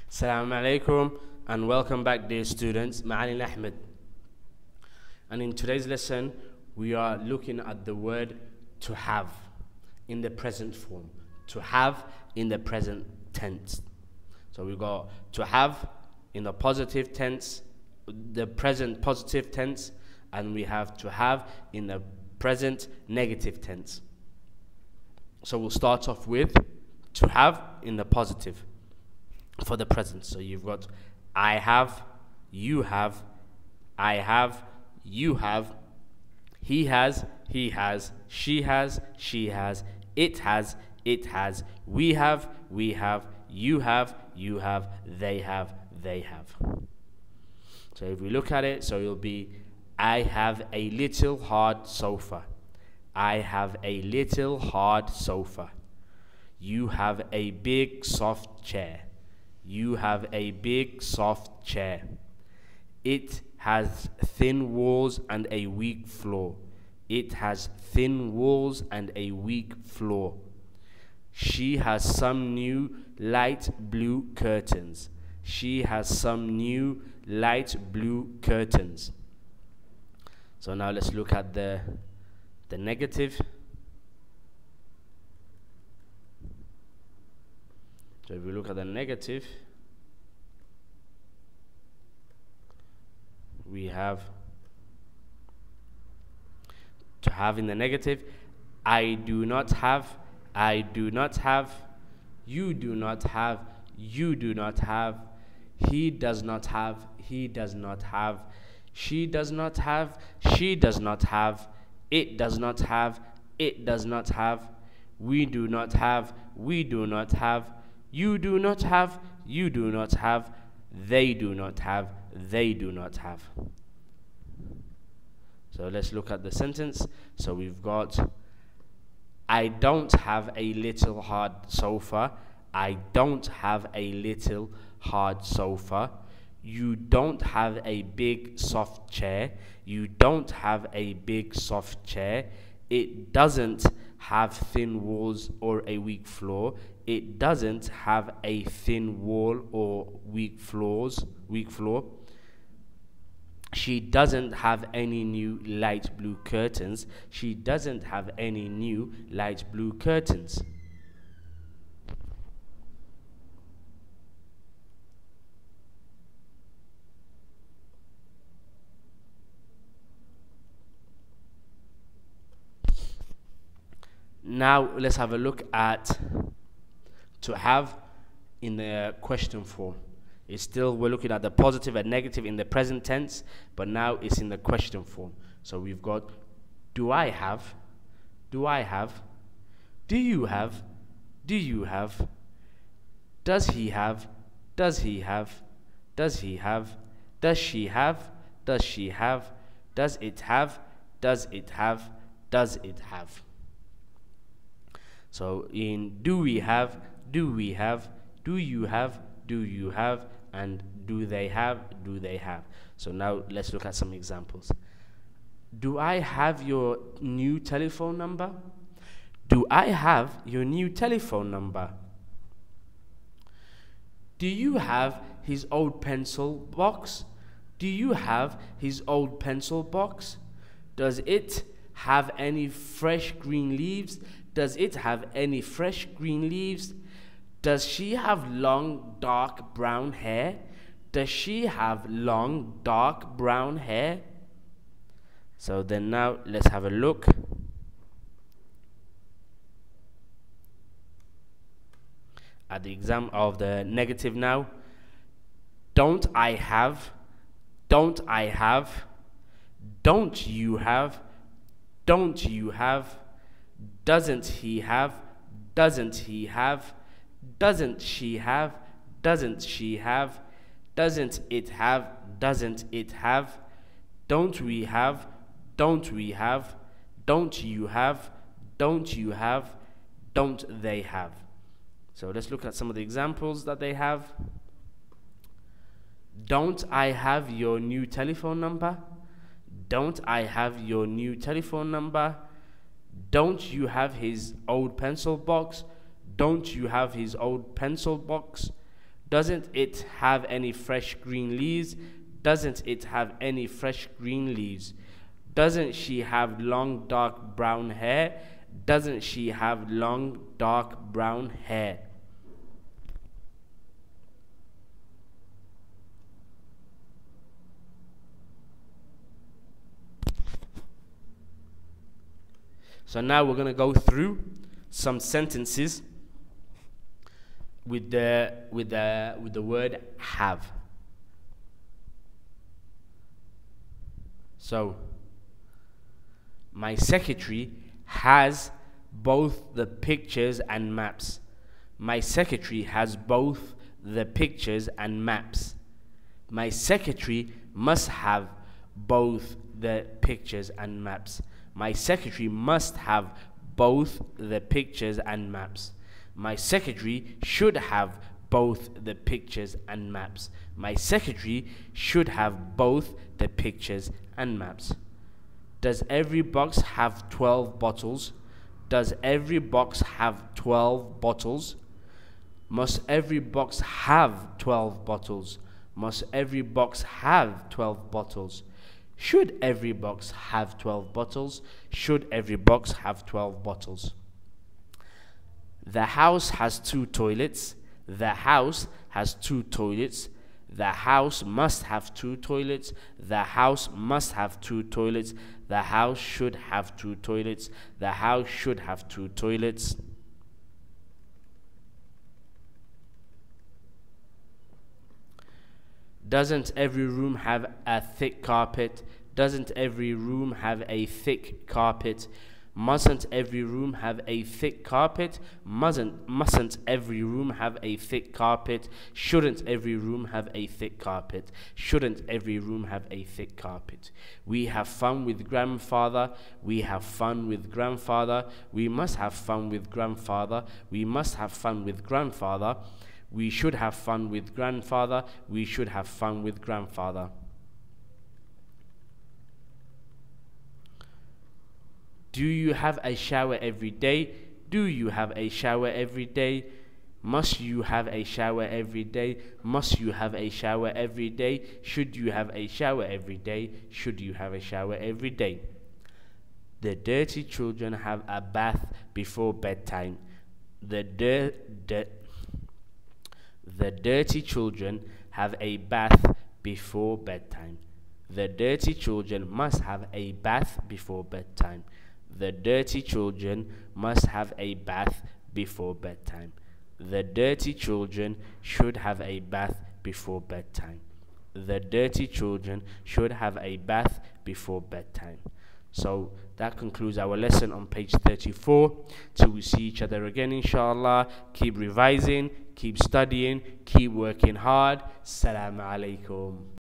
Assalamu alaikum and welcome back, dear students. Ma'alin Ahmed. And in today's lesson, we are looking at the word to have in the present form. To have in the present tense. So we got to have in the positive tense, the present positive tense, and we have to have in the present negative tense. So we'll start off with to have in the positive for the present. So you've got I have, you have, I have, you have, he has, she has, it has, we have, you have, they have. So if we look at it, so it'll be I have a little hard sofa. I have a little hard sofa. You have a big soft chair. You have a big soft chair. It has thin walls and a weak floor. It has thin walls and a weak floor. She has some new light blue curtains. She has some new light blue curtains. So now let's look at the negative. So if we look at the negative, we have to have in the negative, I do not have, I do not have, you do not have, you do not have, he does not have, he does not have, she does not have, she does not have, it does not have, it does not have, we do not have, we do not have, you do not have, you do not have, they do not have, they do not have. So let's look at the sentence. So we've got I don't have a little hard sofa. I don't have a little hard sofa. You don't have a big soft chair. You don't have a big soft chair. It doesn't have thin walls or a weak floor. It doesn't have a thin wall or weak floor. She doesn't have any new light blue curtains. She doesn't have any new light blue curtains. Now let's have a look at to have in the question form. It's still, we're looking at the positive and negative in the present tense, but now it's in the question form. So we've got do I have, do I have, do you have, do you have, does he have, does he have, does he have, does she have, does she have, does it have, does it have, does it have. So in do we have, do we have, do you have, do you have, and do they have, do they have. So now let's look at some examples. Do I have your new telephone number? Do I have your new telephone number? Do you have his old pencil box? Do you have his old pencil box? Does it have any fresh green leaves? Does it have any fresh green leaves? Does she have long, dark brown hair? Does she have long, dark brown hair? So then now let's have a look at the exam of the negative now. Don't I have? Don't I have? Don't you have? Don't you have? Doesn't he have? Doesn't he have? Doesn't she have? Doesn't she have? Doesn't it have? Doesn't it have? Don't we have? Don't we have? Don't you have? Don't you have? Don't they have? So let's look at some of the examples that they have. Don't I have your new telephone number? Don't I have your new telephone number? Don't you have his old pencil box? Don't you have his old pencil box? Doesn't it have any fresh green leaves? Doesn't it have any fresh green leaves? Doesn't she have long dark brown hair? Doesn't she have long dark brown hair? So now we're going to go through some sentences with the word have. So my secretary has both the pictures and maps. My secretary has both the pictures and maps. My secretary must have both the pictures and maps. My secretary must have both the pictures and maps. My secretary should have both the pictures and maps. My secretary should have both the pictures and maps. Does every box have 12 bottles? Does every box have 12 bottles? Must every box have 12 bottles? Must every box have 12 bottles? Should every box have 12 bottles? Should every box have 12 bottles? The house has 2 toilets. The house has 2 toilets. The house must have 2 toilets. The house must have 2 toilets. The house should have 2 toilets. The house should have 2 toilets. Doesn't every room have a thick carpet? Doesn't every room have a thick carpet? Mustn't every room have a thick carpet? Mustn't every room have a thick carpet? Shouldn't every room have a thick carpet? Shouldn't every room have a thick carpet? We have fun with grandfather. We have fun with grandfather. We must have fun with grandfather. We must have fun with grandfather. We should have fun with grandfather. We should have fun with grandfather. Do you have a shower every day? Do you have a shower every day? Must you have a shower every day? Must you have a shower every day? Should you have a shower every day? Should you have a shower every day? The dirty children have a bath before bedtime. The dirty children have a bath before bedtime. The dirty children must have a bath before bedtime. The dirty children must have a bath before bedtime. The dirty children should have a bath before bedtime. The dirty children should have a bath before bedtime. So that concludes our lesson on page 34. Till we see each other again, inshallah. Keep revising, keep studying, keep working hard. Assalamu alaikum.